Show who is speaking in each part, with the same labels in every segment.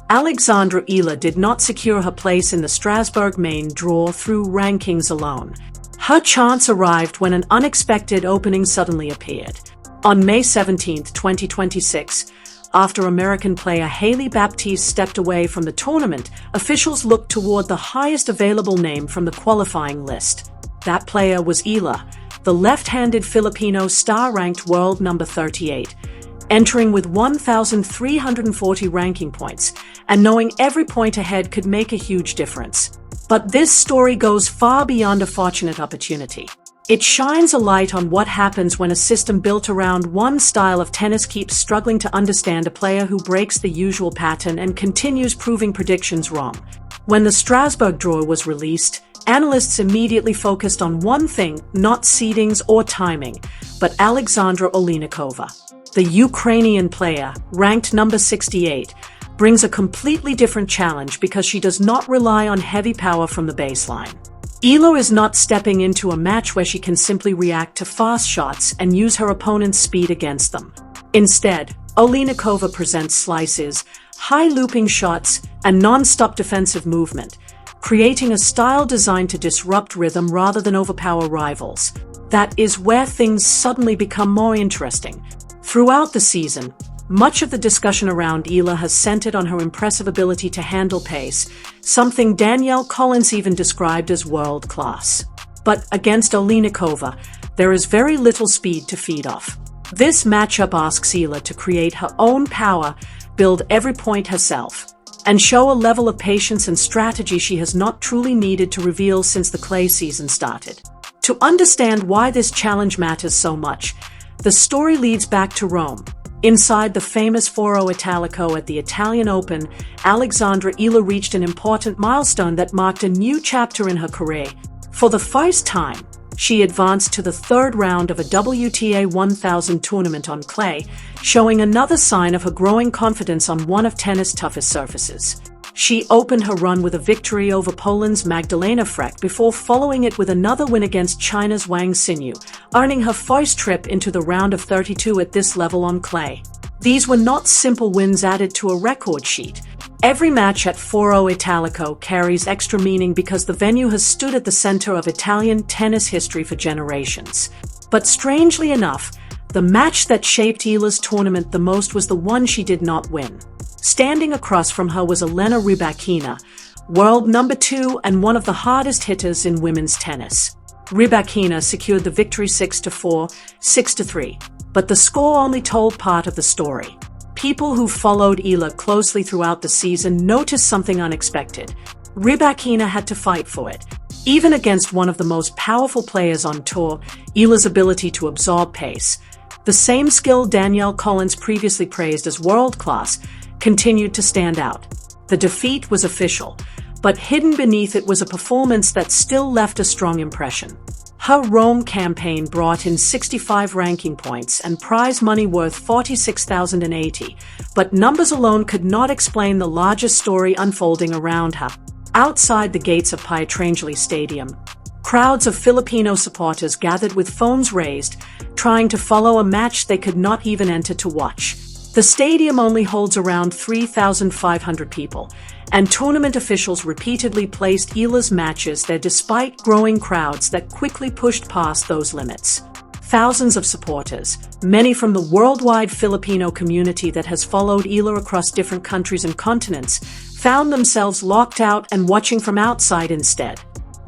Speaker 1: Alexandra Eala did not secure her place in the Strasbourg main draw through rankings alone. Her chance arrived when an unexpected opening suddenly appeared. On May 17, 2026, after American player Hailey Baptiste stepped away from the tournament, officials looked toward the highest available name from the qualifying list. That player was Eala, the left-handed Filipino star ranked world number 38, entering with 1,340 ranking points, and knowing every point ahead could make a huge difference. But this story goes far beyond a fortunate opportunity. It shines a light on what happens when a system built around one style of tennis keeps struggling to understand a player who breaks the usual pattern and continues proving predictions wrong. When the Strasbourg draw was released, analysts immediately focused on one thing, not seedings or timing, but Alexandra Oleinikova. The Ukrainian player, ranked number 68, brings a completely different challenge because she does not rely on heavy power from the baseline. Eala is not stepping into a match where she can simply react to fast shots and use her opponent's speed against them. Instead, Oleinikova presents slices, high looping shots, and non-stop defensive movement, creating a style designed to disrupt rhythm rather than overpower rivals. That is where things suddenly become more interesting. Throughout the season, much of the discussion around Eala has centered on her impressive ability to handle pace, something Danielle Collins even described as world-class. But against Oleinikova, there is very little speed to feed off. This matchup asks Eala to create her own power, build every point herself, and show a level of patience and strategy she has not truly needed to reveal since the clay season started. To understand why this challenge matters so much, the story leads back to Rome. Inside the famous Foro Italico at the Italian Open, Alexandra Eala reached an important milestone that marked a new chapter in her career. For the first time, she advanced to the third round of a WTA 1000 tournament on clay, showing another sign of her growing confidence on one of tennis' toughest surfaces. She opened her run with a victory over Poland's Magdalena Frech before following it with another win against China's Wang Xinyu, earning her first trip into the round of 32 at this level on clay. These were not simple wins added to a record sheet. Every match at Foro Italico carries extra meaning because the venue has stood at the center of Italian tennis history for generations. But strangely enough, the match that shaped Eala's tournament the most was the one she did not win. Standing across from her was Elena Rybakina, world number 2 and one of the hardest hitters in women's tennis. Rybakina secured the victory 6-4, 6-3, but the score only told part of the story. People who followed Eala closely throughout the season noticed something unexpected. Rybakina had to fight for it. Even against one of the most powerful players on tour, Eala's ability to absorb pace, the same skill Danielle Collins previously praised as world-class, continued to stand out. The defeat was official, but hidden beneath it was a performance that still left a strong impression. Her Rome campaign brought in 65 ranking points and prize money worth $46,080, but numbers alone could not explain the larger story unfolding around her. Outside the gates of Pietrangeli Stadium, crowds of Filipino supporters gathered with phones raised, trying to follow a match they could not even enter to watch. The stadium only holds around 3,500 people, and tournament officials repeatedly placed Eala's matches there despite growing crowds that quickly pushed past those limits. Thousands of supporters, many from the worldwide Filipino community that has followed Eala across different countries and continents, found themselves locked out and watching from outside instead.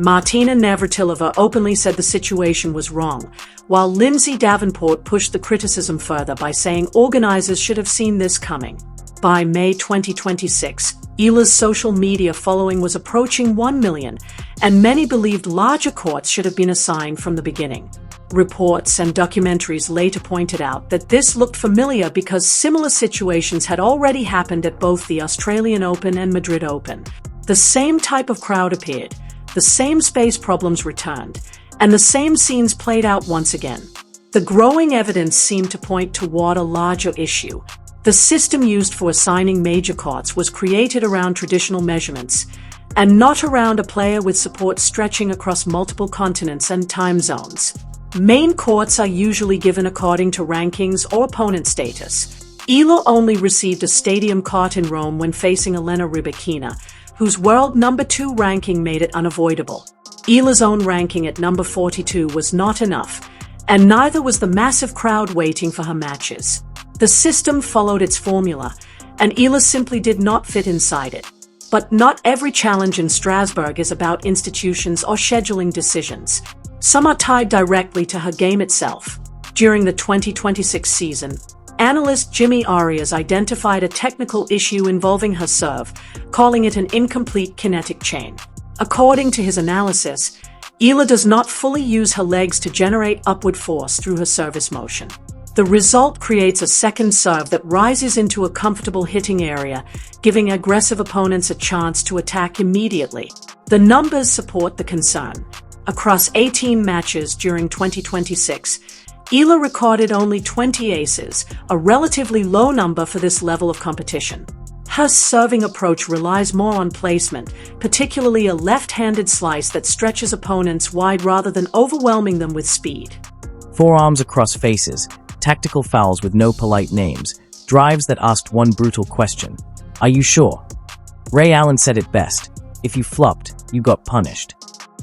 Speaker 1: Martina Navratilova openly said the situation was wrong, while Lindsay Davenport pushed the criticism further by saying organizers should have seen this coming. By May 2026, Eala's social media following was approaching 1 million, and many believed larger courts should have been assigned from the beginning. Reports and documentaries later pointed out that this looked familiar because similar situations had already happened at both the Australian Open and Madrid Open. The same type of crowd appeared, the same space problems returned, and the same scenes played out once again. The growing evidence seemed to point toward a larger issue. The system used for assigning major courts was created around traditional measurements, and not around a player with support stretching across multiple continents and time zones. Main courts are usually given according to rankings or opponent status. Eala only received a stadium cart in Rome when facing Elena Rybakina, whose world number 2 ranking made it unavoidable. Eala's own ranking at number 42 was not enough, and neither was the massive crowd waiting for her matches. The system followed its formula, and Eala simply did not fit inside it. But not every challenge in Strasbourg is about institutions or scheduling decisions. Some are tied directly to her game itself. During the 2026 season, analyst Jimmy Arias identified a technical issue involving her serve, calling it an incomplete kinetic chain. According to his analysis, Eala does not fully use her legs to generate upward force through her service motion. The result creates a second serve that rises into a comfortable hitting area, giving aggressive opponents a chance to attack immediately. The numbers support the concern. Across 18 matches during 2026, Eala recorded only 20 aces, a relatively low number for this level of competition. Her serving approach relies more on placement, particularly a left-handed slice that stretches opponents wide rather than overwhelming them with speed.
Speaker 2: Forearms across faces, tactical fouls with no polite names, drives that asked one brutal question. Are you sure? Ray Allen said it best. If you flopped, you got punished.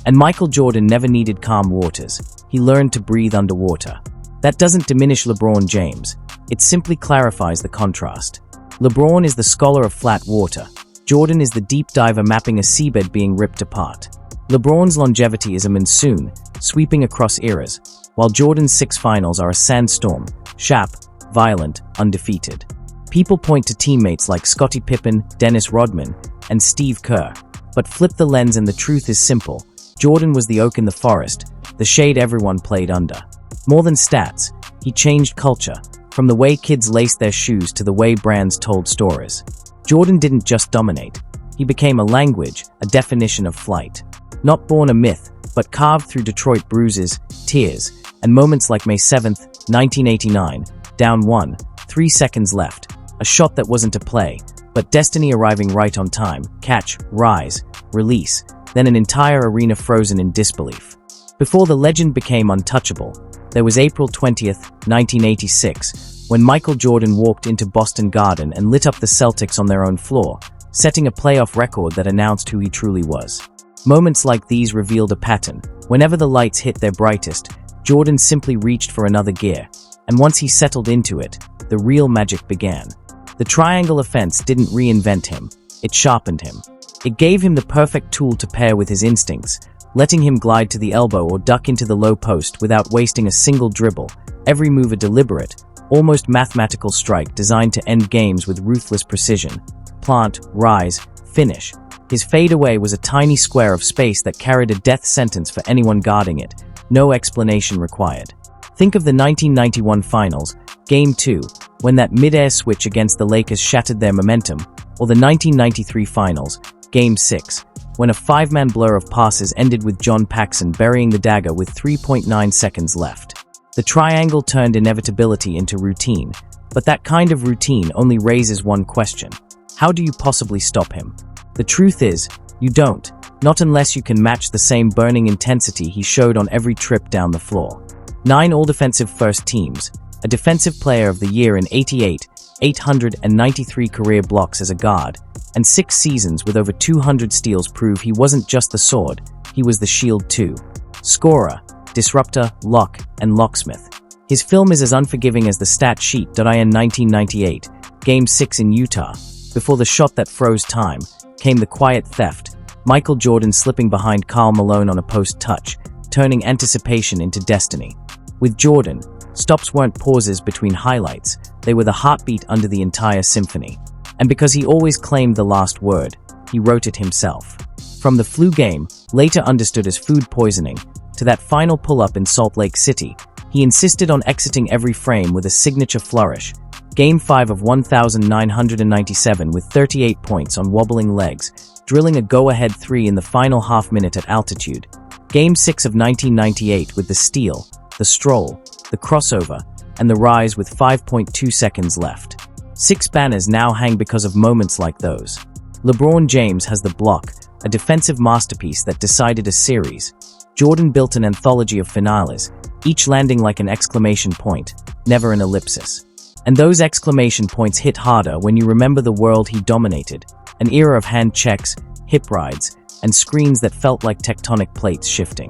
Speaker 2: And Michael Jordan never needed calm waters. He learned to breathe underwater. That doesn't diminish LeBron James. It simply clarifies the contrast. LeBron is the scholar of flat water. Jordan is the deep diver mapping a seabed being ripped apart. LeBron's longevity is a monsoon, sweeping across eras, while Jordan's 6 finals are a sandstorm, sharp, violent, undefeated. People point to teammates like Scottie Pippen, Dennis Rodman, and Steve Kerr. But flip the lens and the truth is simple. Jordan was the oak in the forest, the shade everyone played under. More than stats, he changed culture, from the way kids laced their shoes to the way brands told stories. Jordan didn't just dominate. He became a language, a definition of flight. Not born a myth, but carved through Detroit bruises, tears, and moments like May 7th, 1989, down 1, 3 seconds left. A shot that wasn't a play, but destiny arriving right on time. Catch, rise, release, then an entire arena frozen in disbelief. Before the legend became untouchable, there was April 20th, 1986, when Michael Jordan walked into Boston Garden and lit up the Celtics on their own floor, setting a playoff record that announced who he truly was. Moments like these revealed a pattern. Whenever the lights hit their brightest, Jordan simply reached for another gear, and once he settled into it, the real magic began. The triangle offense didn't reinvent him, it sharpened him. It gave him the perfect tool to pair with his instincts, letting him glide to the elbow or duck into the low post without wasting a single dribble, every move a deliberate, almost mathematical strike designed to end games with ruthless precision. Plant, rise, finish. His fadeaway was a tiny square of space that carried a death sentence for anyone guarding it, no explanation required. Think of the 1991 Finals, Game 2, when that mid-air switch against the Lakers shattered their momentum, or the 1993 Finals, Game 6, when a 5-man blur of passes ended with John Paxson burying the dagger with 3.9 seconds left. The triangle turned inevitability into routine, but that kind of routine only raises one question. How do you possibly stop him? The truth is, you don't, not unless you can match the same burning intensity he showed on every trip down the floor. 9 all-defensive first teams, a defensive player of the year in 88, 893 career blocks as a guard, and 6 seasons with over 200 steals prove he wasn't just the sword, he was the shield too. Scorer, disruptor, lock, and locksmith. His film is as unforgiving as the stat sheet. In 1998, Game 6 in Utah, before the shot that froze time, came the quiet theft, Michael Jordan slipping behind Karl Malone on a post touch, turning anticipation into destiny. With Jordan, stops weren't pauses between highlights, they were the heartbeat under the entire symphony. And because he always claimed the last word, he wrote it himself. From the flu game, later understood as food poisoning, to that final pull-up in Salt Lake City, he insisted on exiting every frame with a signature flourish. Game 5 of 1997 with 38 points on wobbling legs, drilling a go-ahead 3 in the final half-minute at altitude. Game 6 of 1998 with the steal, the stroll, the crossover, and the rise with 5.2 seconds left. 6 banners now hang because of moments like those. LeBron James has the block, a defensive masterpiece that decided a series. Jordan built an anthology of finales, each landing like an exclamation point, never an ellipsis. And those exclamation points hit harder when you remember the world he dominated, an era of hand checks, hip rides, and screens that felt like tectonic plates shifting.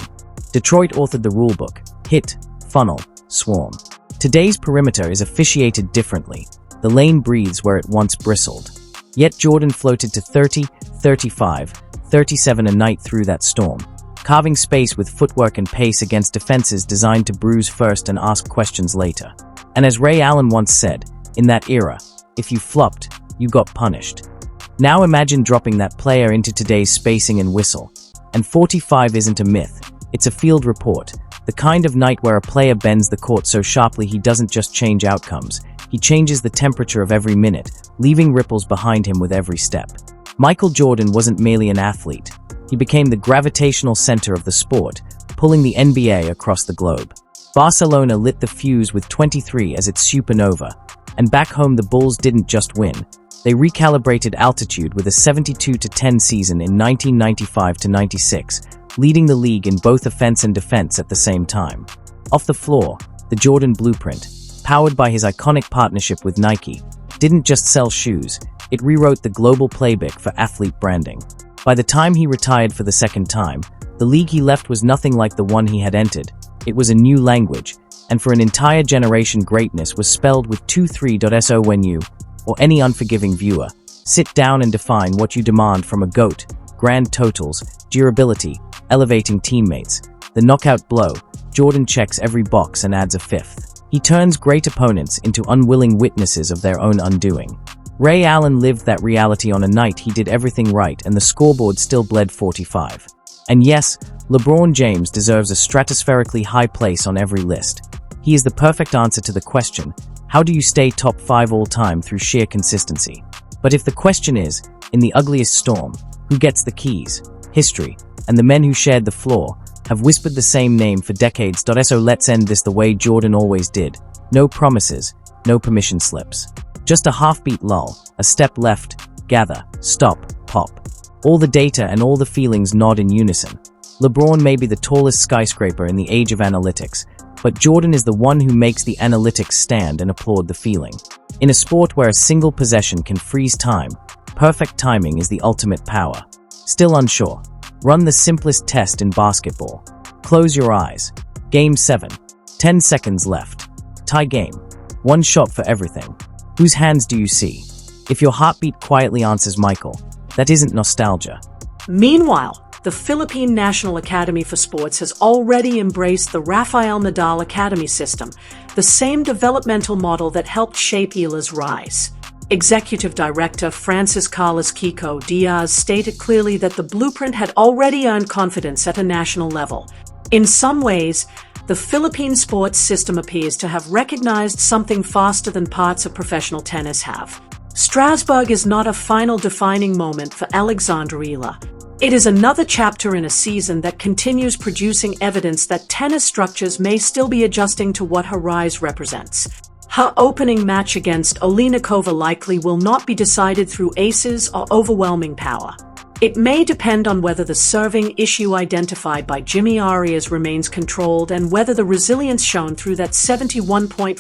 Speaker 2: Detroit authored the rulebook: hit, funnel, swarm. Today's perimeter is officiated differently. The lane breathes where it once bristled. Yet Jordan floated to 30, 35, 37 a night through that storm, carving space with footwork and pace against defenses designed to bruise first and ask questions later. And as Ray Allen once said, in that era, if you flopped, you got punished. Now imagine dropping that player into today's spacing and whistle. And 45 isn't a myth, it's a field report, the kind of night where a player bends the court so sharply he doesn't just change outcomes, he changes the temperature of every minute, leaving ripples behind him with every step. Michael Jordan wasn't merely an athlete. He became the gravitational center of the sport, pulling the NBA across the globe. Barcelona lit the fuse with 23 as its supernova, and back home the Bulls didn't just win. They recalibrated altitude with a 72-10 season in 1995-96, leading the league in both offense and defense at the same time. Off the floor, the Jordan blueprint, powered by his iconic partnership with Nike, didn't just sell shoes, it rewrote the global playbook for athlete branding. By the time he retired for the second time, the league he left was nothing like the one he had entered. It was a new language, and for an entire generation greatness was spelled with 23.so. When you, or any unforgiving viewer, sit down and define what you demand from a GOAT: grand totals, durability, elevating teammates. The knockout blow, Jordan checks every box and adds a fifth. He turns great opponents into unwilling witnesses of their own undoing. Ray Allen lived that reality on a night he did everything right and the scoreboard still bled 45. And yes, LeBron James deserves a stratospherically high place on every list. He is the perfect answer to the question, how do you stay top 5 all time through sheer consistency? But if the question is, in the ugliest storm, who gets the keys? History, and the men who shared the floor, have whispered the same name for decades. So let's end this the way Jordan always did. No promises, no permission slips. Just a half-beat lull, a step left, gather, stop, pop. All the data and all the feelings nod in unison. LeBron may be the tallest skyscraper in the age of analytics, but Jordan is the one who makes the analytics stand and applaud the feeling. In a sport where a single possession can freeze time, perfect timing is the ultimate power. Still unsure? Run the simplest test in basketball. Close your eyes. Game 7. 10 seconds left. Tie game. One shot for everything. Whose hands do you see? If your heartbeat quietly answers Michael, that isn't nostalgia.
Speaker 1: Meanwhile, the Philippine National Academy for Sports has already embraced the Rafael Nadal Academy system, the same developmental model that helped shape Eala's rise. Executive Director Francis Carlos Kiko Diaz stated clearly that the blueprint had already earned confidence at a national level. In some ways, the Philippine sports system appears to have recognized something faster than parts of professional tennis have. Strasbourg is not a final defining moment for Alexandra Eala. It is another chapter in a season that continues producing evidence that tennis structures may still be adjusting to what her rise represents. Her opening match against Oleinikova likely will not be decided through aces or overwhelming power. It may depend on whether the serving issue identified by Jimmy Arias remains controlled and whether the resilience shown through that 71.4%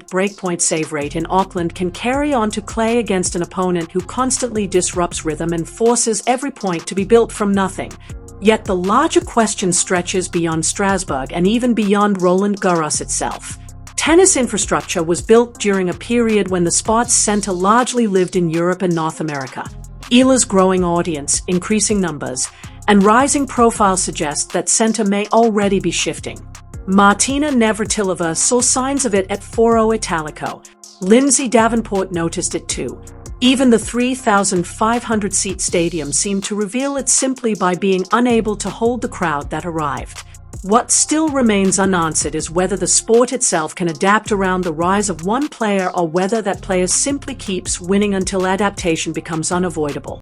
Speaker 1: breakpoint save rate in Auckland can carry on to clay against an opponent who constantly disrupts rhythm and forces every point to be built from nothing. Yet the larger question stretches beyond Strasbourg and even beyond Roland Garros itself. Tennis infrastructure was built during a period when the sports center largely lived in Europe and North America. Eala's growing audience, increasing numbers, and rising profile suggest that center may already be shifting. Martina Navratilova saw signs of it at Foro Italico. Lindsay Davenport noticed it too. Even the 3,500-seat stadium seemed to reveal it simply by being unable to hold the crowd that arrived. What still remains unanswered is whether the sport itself can adapt around the rise of one player or whether that player simply keeps winning until adaptation becomes unavoidable.